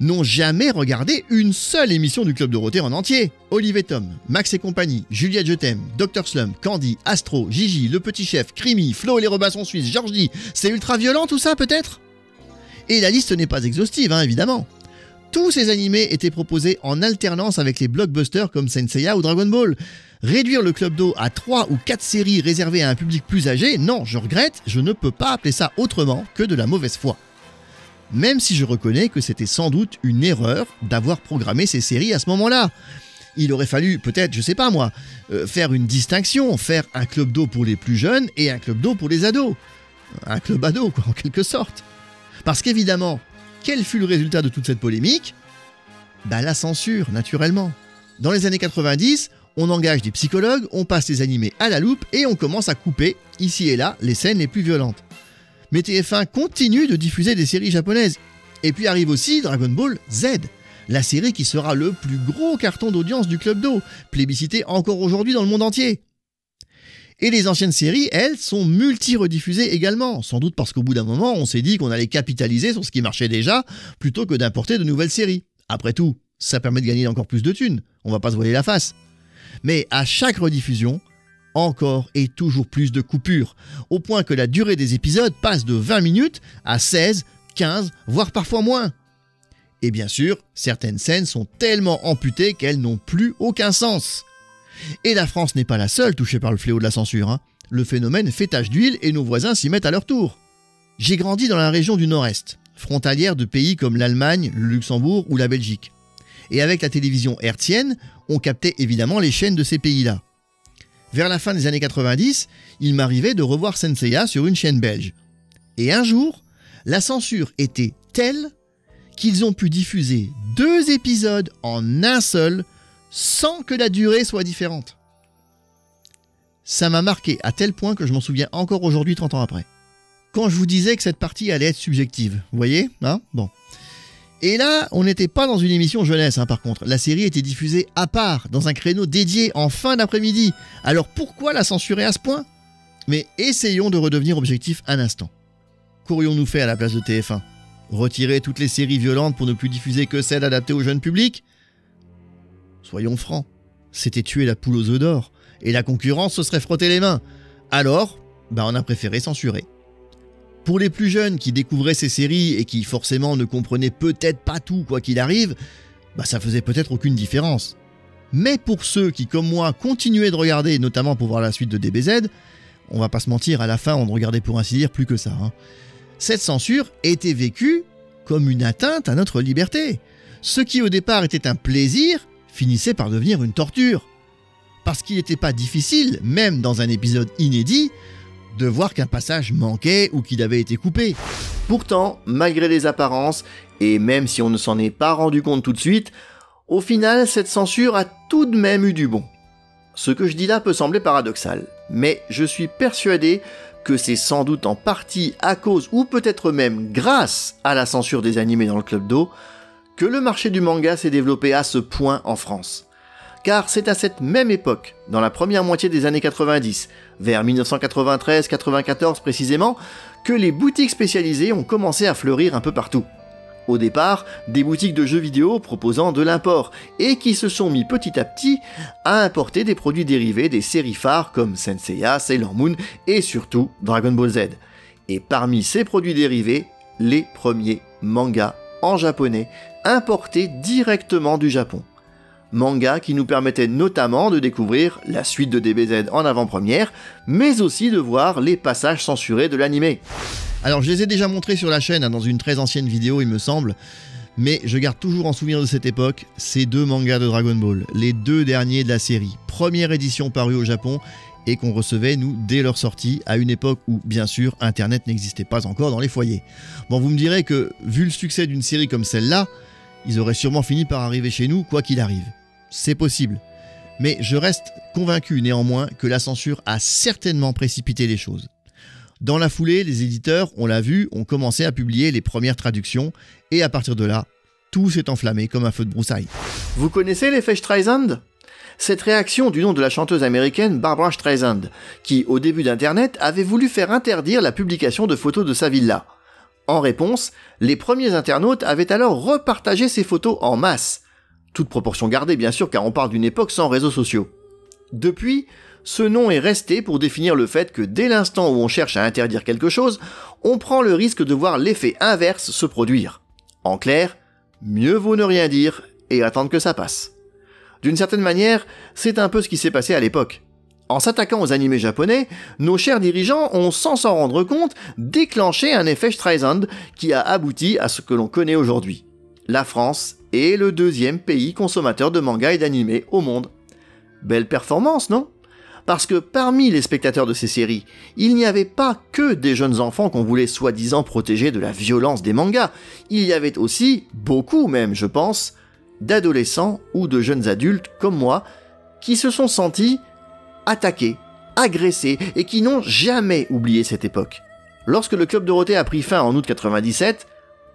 n'ont jamais regardé une seule émission du Club Dorothée en entier. Olive et Tom, Max et compagnie, Juliette Je t'aime, Dr Slump, Candy, Astro, Gigi, Le Petit Chef, Crimi, Flo et les Robinson Suisses, Georges D. C'est ultra violent tout ça peut-être? Et la liste n'est pas exhaustive, évidemment. Tous ces animés étaient proposés en alternance avec les blockbusters comme Senseiya ou Dragon Ball. Réduire le Club d'eau à 3 ou 4 séries réservées à un public plus âgé, non, je regrette, je ne peux pas appeler ça autrement que de la mauvaise foi. Même si je reconnais que c'était sans doute une erreur d'avoir programmé ces séries à ce moment-là. Il aurait fallu peut-être, je sais pas moi, faire une distinction, faire un Club d'eau pour les plus jeunes et un Club d'eau pour les ados. Un club ado, quoi, en quelque sorte. Parce qu'évidemment, quel fut le résultat de toute cette polémique? La censure, naturellement. Dans les années 90, on engage des psychologues, on passe les animés à la loupe et on commence à couper, ici et là, les scènes les plus violentes. Mais TF1 continue de diffuser des séries japonaises. Et puis arrive aussi Dragon Ball Z, la série qui sera le plus gros carton d'audience du Club d'eau, plébiscité encore aujourd'hui dans le monde entier. Et les anciennes séries, elles, sont multi-rediffusées également, sans doute parce qu'au bout d'un moment, on s'est dit qu'on allait capitaliser sur ce qui marchait déjà, plutôt que d'importer de nouvelles séries. Après tout, ça permet de gagner encore plus de thunes, on va pas se voiler la face. Mais à chaque rediffusion, encore et toujours plus de coupures, au point que la durée des épisodes passe de 20 minutes à 16, 15, voire parfois moins. Et bien sûr, certaines scènes sont tellement amputées qu'elles n'ont plus aucun sens. Et la France n'est pas la seule touchée par le fléau de la censure. Le phénomène fait tache d'huile et nos voisins s'y mettent à leur tour. J'ai grandi dans la région du Nord-Est, frontalière de pays comme l'Allemagne, le Luxembourg ou la Belgique. Et avec la télévision hertzienne, on captait évidemment les chaînes de ces pays-là. Vers la fin des années 90, il m'arrivait de revoir Senseiya sur une chaîne belge. Et un jour, la censure était telle qu'ils ont pu diffuser 2 épisodes en un seul, sans que la durée soit différente. Ça m'a marqué à tel point que je m'en souviens encore aujourd'hui 30 ans après. Quand je vous disais que cette partie allait être subjective, vous voyez, bon. Et là, on n'était pas dans une émission jeunesse, par contre. La série était diffusée à part, dans un créneau dédié en fin d'après-midi. Alors pourquoi la censurer à ce point? Mais essayons de redevenir objectifs un instant. Qu'aurions-nous fait à la place de TF1? Retirer toutes les séries violentes pour ne plus diffuser que celles adaptées au jeune public? Soyons francs, c'était tuer la poule aux œufs d'or, et la concurrence se serait frotté les mains. Alors, on a préféré censurer. Pour les plus jeunes qui découvraient ces séries et qui forcément ne comprenaient peut-être pas tout quoi qu'il arrive, ça faisait peut-être aucune différence. Mais pour ceux qui, comme moi, continuaient de regarder, notamment pour voir la suite de DBZ, on va pas se mentir, à la fin on ne regardait pour ainsi dire plus que ça. Cette censure était vécue comme une atteinte à notre liberté. Ce qui au départ était un plaisir finissait par devenir une torture. Parce qu'il n'était pas difficile, même dans un épisode inédit, de voir qu'un passage manquait ou qu'il avait été coupé. Pourtant, malgré les apparences, et même si on ne s'en est pas rendu compte tout de suite, au final, cette censure a tout de même eu du bon. Ce que je dis là peut sembler paradoxal, mais je suis persuadé que c'est sans doute en partie à cause, ou peut-être même grâce à la censure des animés dans le Club Do, que le marché du manga s'est développé à ce point en France. Car c'est à cette même époque, dans la première moitié des années 90, vers 1993-94 précisément, que les boutiques spécialisées ont commencé à fleurir un peu partout. Au départ, des boutiques de jeux vidéo proposant de l'import, et qui se sont mis petit à petit à importer des produits dérivés des séries phares comme Senseiya, Sailor Moon et surtout Dragon Ball Z. Et parmi ces produits dérivés, les premiers mangas en japonais importés directement du Japon. Manga qui nous permettait notamment de découvrir la suite de DBZ en avant-première, mais aussi de voir les passages censurés de l'animé. Alors je les ai déjà montrés sur la chaîne, dans une très ancienne vidéo il me semble, mais je garde toujours en souvenir de cette époque ces deux mangas de Dragon Ball, les deux derniers de la série, première édition parue au Japon et qu'on recevait nous dès leur sortie, à une époque où bien sûr internet n'existait pas encore dans les foyers. Bon, vous me direz que vu le succès d'une série comme celle-là, ils auraient sûrement fini par arriver chez nous quoi qu'il arrive. C'est possible. Mais je reste convaincu néanmoins que la censure a certainement précipité les choses. Dans la foulée, les éditeurs, on l'a vu, ont commencé à publier les premières traductions, et à partir de là, tout s'est enflammé comme un feu de broussailles. Vous connaissez l'effet Streisand ? Cette réaction du nom de la chanteuse américaine Barbra Streisand, qui, au début d'Internet, avait voulu faire interdire la publication de photos de sa villa. En réponse, les premiers internautes avaient alors repartagé ces photos en masse. Toute proportion gardée bien sûr, car on parle d'une époque sans réseaux sociaux. Depuis, ce nom est resté pour définir le fait que dès l'instant où on cherche à interdire quelque chose, on prend le risque de voir l'effet inverse se produire. En clair, mieux vaut ne rien dire et attendre que ça passe. D'une certaine manière, c'est un peu ce qui s'est passé à l'époque. En s'attaquant aux animés japonais, nos chers dirigeants ont, sans s'en rendre compte, déclenché un effet Streisand qui a abouti à ce que l'on connaît aujourd'hui. La France est le deuxième pays consommateur de manga et d'animés au monde. Belle performance, non ? Parce que parmi les spectateurs de ces séries, il n'y avait pas que des jeunes enfants qu'on voulait soi-disant protéger de la violence des mangas. Il y avait aussi, beaucoup même je pense, d'adolescents ou de jeunes adultes comme moi, qui se sont sentis attaqués, agressés et qui n'ont jamais oublié cette époque. Lorsque le Club Dorothée a pris fin en août 97,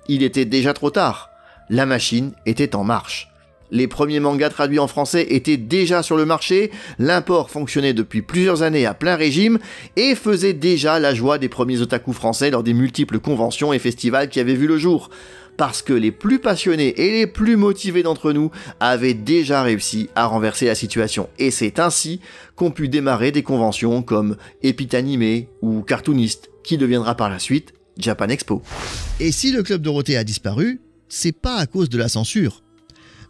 il était déjà trop tard. La machine était en marche. Les premiers mangas traduits en français étaient déjà sur le marché, l'import fonctionnait depuis plusieurs années à plein régime et faisait déjà la joie des premiers otaku français lors des multiples conventions et festivals qui avaient vu le jour. Parce que les plus passionnés et les plus motivés d'entre nous avaient déjà réussi à renverser la situation. Et c'est ainsi qu'ont pu démarrer des conventions comme Epitanimé ou Cartoonist, qui deviendra par la suite Japan Expo. Et si le Club Dorothée a disparu, c'est pas à cause de la censure.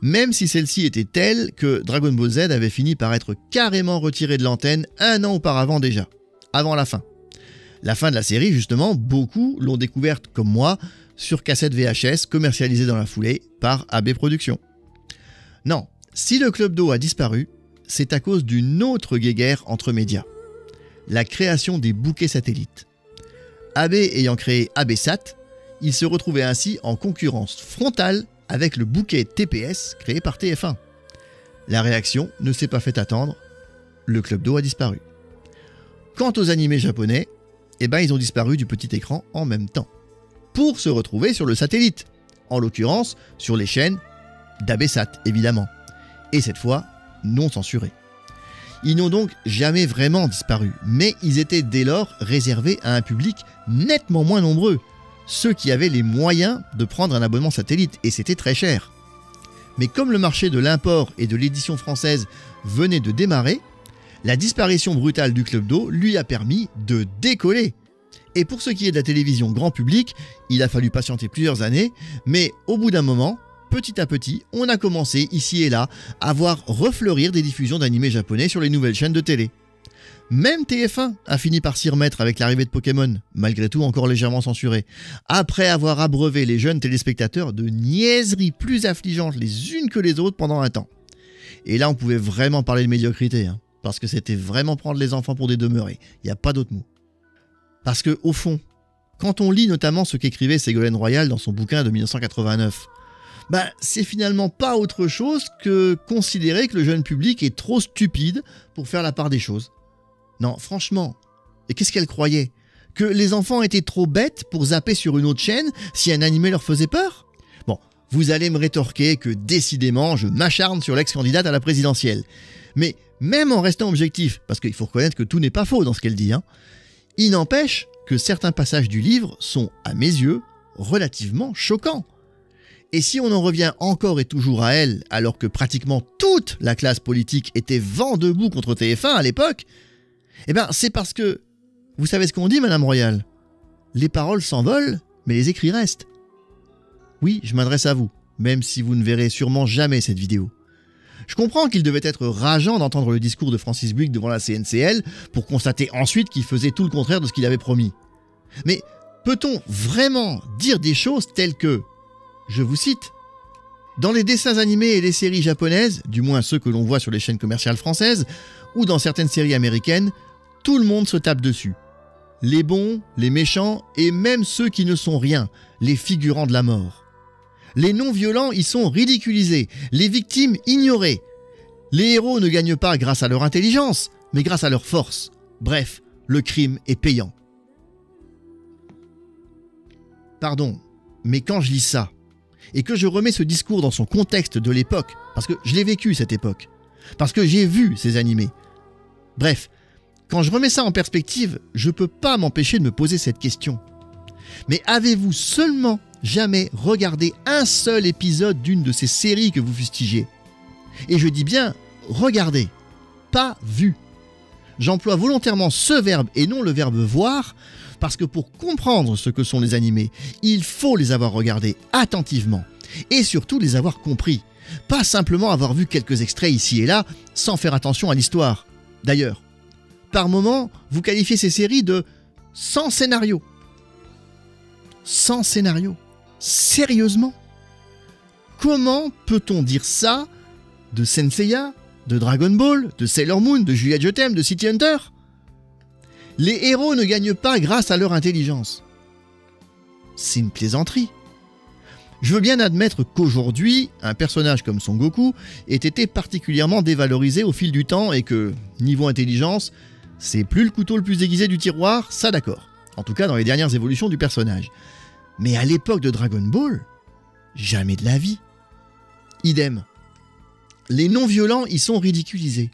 Même si celle-ci était telle que Dragon Ball Z avait fini par être carrément retiré de l'antenne un an auparavant déjà, avant la fin. La fin de la série, justement, beaucoup l'ont découverte, comme moi, sur cassette VHS commercialisée dans la foulée par AB Productions. Non, si le Club Do a disparu, c'est à cause d'une autre guéguerre entre médias. La création des bouquets satellites. AB ayant créé ABSat, il se retrouvait ainsi en concurrence frontale avec le bouquet TPS créé par TF1. La réaction ne s'est pas fait attendre, le Club Do a disparu. Quant aux animés japonais, ils ont disparu du petit écran en même temps, pour se retrouver sur le satellite, en l'occurrence sur les chaînes d'ABSat évidemment, et cette fois non censurées. Ils n'ont donc jamais vraiment disparu, mais ils étaient dès lors réservés à un public nettement moins nombreux, ceux qui avaient les moyens de prendre un abonnement satellite, et c'était très cher. Mais comme le marché de l'import et de l'édition française venait de démarrer, la disparition brutale du Club Do lui a permis de décoller. Et pour ce qui est de la télévision grand public, il a fallu patienter plusieurs années, mais au bout d'un moment, petit à petit, on a commencé ici et là à voir refleurir des diffusions d'animés japonais sur les nouvelles chaînes de télé. Même TF1 a fini par s'y remettre avec l'arrivée de Pokémon, malgré tout encore légèrement censuré, après avoir abreuvé les jeunes téléspectateurs de niaiseries plus affligeantes les unes que les autres pendant un temps. Et là, on pouvait vraiment parler de médiocrité, hein, parce que c'était vraiment prendre les enfants pour des demeurés. Il n'y a pas d'autre mot. Parce que, au fond, quand on lit notamment ce qu'écrivait Ségolène Royal dans son bouquin de 1989, c'est finalement pas autre chose que considérer que le jeune public est trop stupide pour faire la part des choses. Non, franchement, et qu'est-ce qu'elle croyait ? Que les enfants étaient trop bêtes pour zapper sur une autre chaîne si un animé leur faisait peur ? Bon, vous allez me rétorquer que décidément je m'acharne sur l'ex-candidate à la présidentielle. Mais même en restant objectif, parce qu'il faut reconnaître que tout n'est pas faux dans ce qu'elle dit, il n'empêche que certains passages du livre sont, à mes yeux, relativement choquants. Et si on en revient encore et toujours à elle, alors que pratiquement toute la classe politique était vent debout contre TF1 à l'époque, c'est parce que, vous savez ce qu'on dit, Madame Royal ? Les paroles s'envolent, mais les écrits restent. Oui, je m'adresse à vous, même si vous ne verrez sûrement jamais cette vidéo. Je comprends qu'il devait être rageant d'entendre le discours de Francis Bouygues devant la CNCL pour constater ensuite qu'il faisait tout le contraire de ce qu'il avait promis. Mais peut-on vraiment dire des choses telles que, je vous cite, « Dans les dessins animés et les séries japonaises, du moins ceux que l'on voit sur les chaînes commerciales françaises, ou dans certaines séries américaines, tout le monde se tape dessus. Les bons, les méchants et même ceux qui ne sont rien, les figurants de la mort. Les non-violents y sont ridiculisés, les victimes ignorées. Les héros ne gagnent pas grâce à leur intelligence, mais grâce à leur force. Bref, le crime est payant. » Pardon, mais quand je lis ça, et que je remets ce discours dans son contexte de l'époque, parce que je l'ai vécu cette époque, parce que j'ai vu ces animés. Bref, quand je remets ça en perspective, je peux pas m'empêcher de me poser cette question. Mais avez-vous seulement jamais regardé un seul épisode d'une de ces séries que vous fustigez ? Et je dis bien regardez, pas vu. J'emploie volontairement ce verbe et non le verbe voir, parce que pour comprendre ce que sont les animés, il faut les avoir regardés attentivement et surtout les avoir compris. Pas simplement avoir vu quelques extraits ici et là sans faire attention à l'histoire. D'ailleurs, par moments, vous qualifiez ces séries de sans scénario. Sans scénario. Sérieusement ? Comment peut-on dire ça de Senseiya, de Dragon Ball, de Sailor Moon, de Juliette Je t'aime, de City Hunter ? Les héros ne gagnent pas grâce à leur intelligence. C'est une plaisanterie. Je veux bien admettre qu'aujourd'hui, un personnage comme Son Goku ait été particulièrement dévalorisé au fil du temps et que, niveau intelligence, c'est plus le couteau le plus aiguisé du tiroir, ça d'accord. En tout cas dans les dernières évolutions du personnage. Mais à l'époque de Dragon Ball, jamais de la vie. Idem. Les non-violents y sont ridiculisés.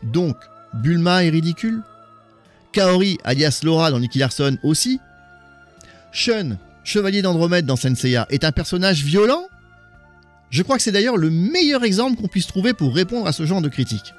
Donc, Bulma est ridicule ? Kaori, alias Laura dans Nicky Larson aussi ? Shun, chevalier d'Andromède dans Senseiya, est un personnage violent ? Je crois que c'est d'ailleurs le meilleur exemple qu'on puisse trouver pour répondre à ce genre de critique.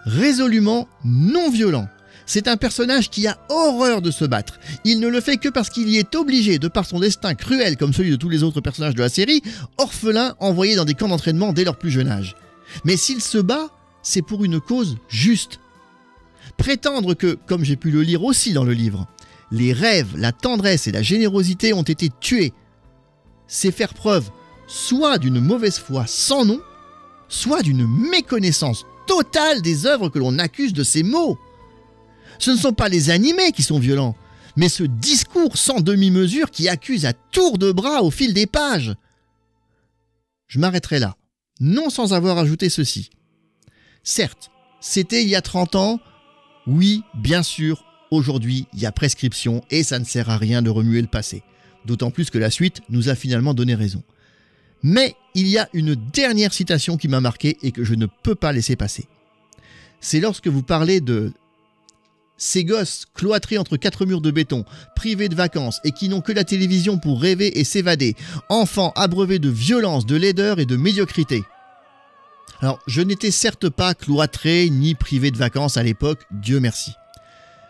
Résolument non violent. C'est un personnage qui a horreur de se battre. Il ne le fait que parce qu'il y est obligé, de par son destin cruel comme celui de tous les autres personnages de la série, orphelins envoyés dans des camps d'entraînement dès leur plus jeune âge. Mais s'il se bat, c'est pour une cause juste. Prétendre que, comme j'ai pu le lire aussi dans le livre, les rêves, la tendresse et la générosité ont été tués, c'est faire preuve soit d'une mauvaise foi sans nom, soit d'une méconnaissance totale des œuvres que l'on accuse de ces maux. Ce ne sont pas les animés qui sont violents, mais ce discours sans demi-mesure qui accuse à tour de bras au fil des pages. Je m'arrêterai là, non sans avoir ajouté ceci. Certes, c'était il y a 30 ans, oui, bien sûr, aujourd'hui, il y a prescription et ça ne sert à rien de remuer le passé. D'autant plus que la suite nous a finalement donné raison. Mais il y a une dernière citation qui m'a marqué et que je ne peux pas laisser passer. C'est lorsque vous parlez de ces gosses cloîtrés entre 4 murs de béton, privés de vacances et qui n'ont que la télévision pour rêver et s'évader, enfants abreuvés de violence, de laideur et de médiocrité. Alors, je n'étais certes pas cloîtré ni privé de vacances à l'époque, Dieu merci.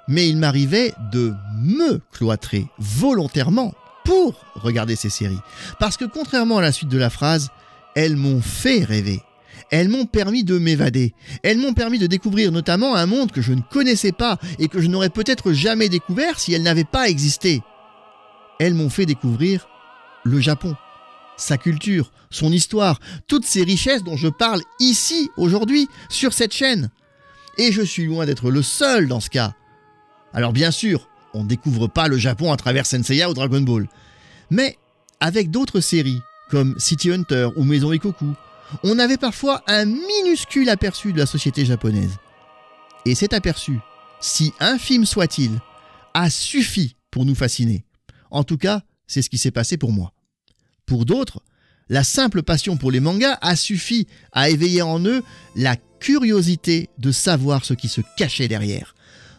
Mais il m'arrivait de me cloîtrer volontairement pour regarder ces séries. Parce que contrairement à la suite de la phrase, elles m'ont fait rêver. Elles m'ont permis de m'évader. Elles m'ont permis de découvrir notamment un monde que je ne connaissais pas et que je n'aurais peut-être jamais découvert si elles n'avaient pas existé. Elles m'ont fait découvrir le Japon. sa culture, son histoire, toutes ces richesses dont je parle ici, aujourd'hui, sur cette chaîne. Et je suis loin d'être le seul dans ce cas. Alors bien sûr, on ne découvre pas le Japon à travers Senseiya ou Dragon Ball. Mais avec d'autres séries, comme City Hunter ou Maison Ikoku, on avait parfois un minuscule aperçu de la société japonaise. Et cet aperçu, si infime soit-il, a suffi pour nous fasciner. En tout cas, c'est ce qui s'est passé pour moi. Pour d'autres, la simple passion pour les mangas a suffi à éveiller en eux la curiosité de savoir ce qui se cachait derrière.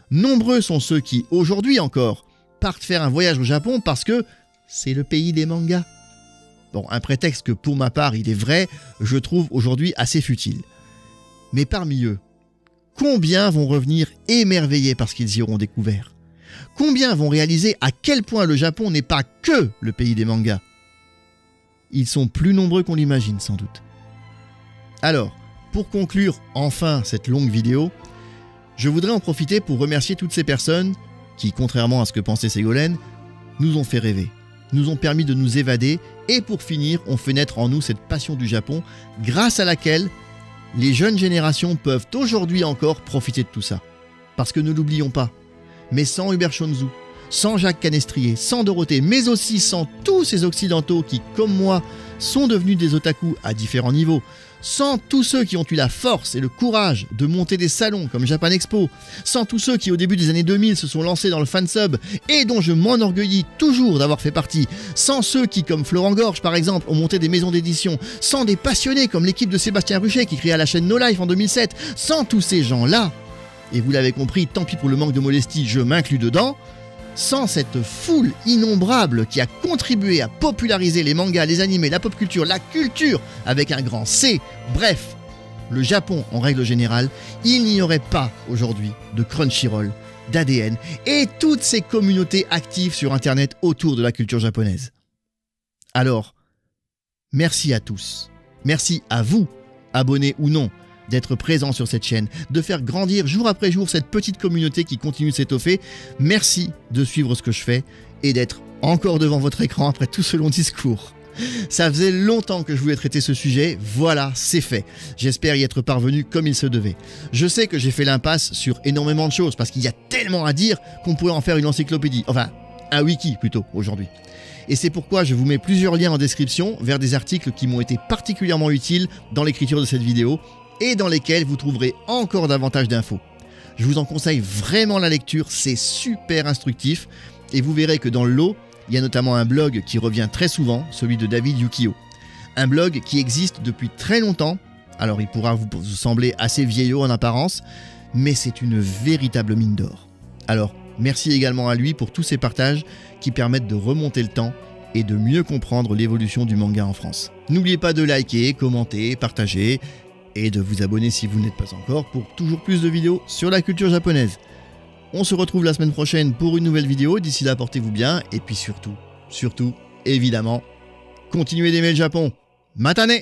Nombreux sont ceux qui, aujourd'hui encore, partent faire un voyage au Japon parce que c'est le pays des mangas. Bon, un prétexte que pour ma part, il est vrai, je trouve aujourd'hui assez futile. Mais parmi eux, combien vont revenir émerveillés par ce qu'ils y auront découvert? Combien vont réaliser à quel point le Japon n'est pas que le pays des mangas? Ils sont plus nombreux qu'on l'imagine, sans doute. Alors, pour conclure enfin cette longue vidéo, je voudrais en profiter pour remercier toutes ces personnes qui, contrairement à ce que pensait Ségolène, nous ont fait rêver, nous ont permis de nous évader et pour finir, ont fait naître en nous cette passion du Japon grâce à laquelle les jeunes générations peuvent aujourd'hui encore profiter de tout ça. Parce que ne l'oublions pas, mais sans Hubert Shonzu, sans Jacques Canestrier, sans Dorothée, mais aussi sans tous ces occidentaux qui, comme moi, sont devenus des otaku à différents niveaux, sans tous ceux qui ont eu la force et le courage de monter des salons comme Japan Expo, sans tous ceux qui au début des années 2000 se sont lancés dans le fansub et dont je m'enorgueillis toujours d'avoir fait partie, sans ceux qui, comme Florent Gorge par exemple, ont monté des maisons d'édition, sans des passionnés comme l'équipe de Sébastien Ruchet qui créa la chaîne No Life en 2007, sans tous ces gens-là, et vous l'avez compris, tant pis pour le manque de modestie, je m'inclus dedans, sans cette foule innombrable qui a contribué à populariser les mangas, les animés, la pop culture, la culture avec un grand C, bref, le Japon en règle générale, il n'y aurait pas aujourd'hui de Crunchyroll, d'ADN et toutes ces communautés actives sur Internet autour de la culture japonaise. Alors, merci à tous, merci à vous, abonnés ou non, d'être présent sur cette chaîne, de faire grandir jour après jour cette petite communauté qui continue de s'étoffer. Merci de suivre ce que je fais et d'être encore devant votre écran après tout ce long discours. Ça faisait longtemps que je voulais traiter ce sujet, voilà, c'est fait. J'espère y être parvenu comme il se devait. Je sais que j'ai fait l'impasse sur énormément de choses parce qu'il y a tellement à dire qu'on pourrait en faire une encyclopédie, enfin un wiki plutôt aujourd'hui. Et c'est pourquoi je vous mets plusieurs liens en description vers des articles qui m'ont été particulièrement utiles dans l'écriture de cette vidéo et dans lesquels vous trouverez encore davantage d'infos. Je vous en conseille vraiment la lecture, c'est super instructif, et vous verrez que dans le lot, il y a notamment un blog qui revient très souvent, celui de David Yukio. Un blog qui existe depuis très longtemps, alors il pourra vous sembler assez vieillot en apparence, mais c'est une véritable mine d'or. Alors, merci également à lui pour tous ces partages qui permettent de remonter le temps et de mieux comprendre l'évolution du manga en France. N'oubliez pas de liker, commenter, partager, et de vous abonner si vous n'êtes pas encore pour toujours plus de vidéos sur la culture japonaise. On se retrouve la semaine prochaine pour une nouvelle vidéo, d'ici là portez-vous bien, et puis surtout, évidemment, continuez d'aimer le Japon. Matane!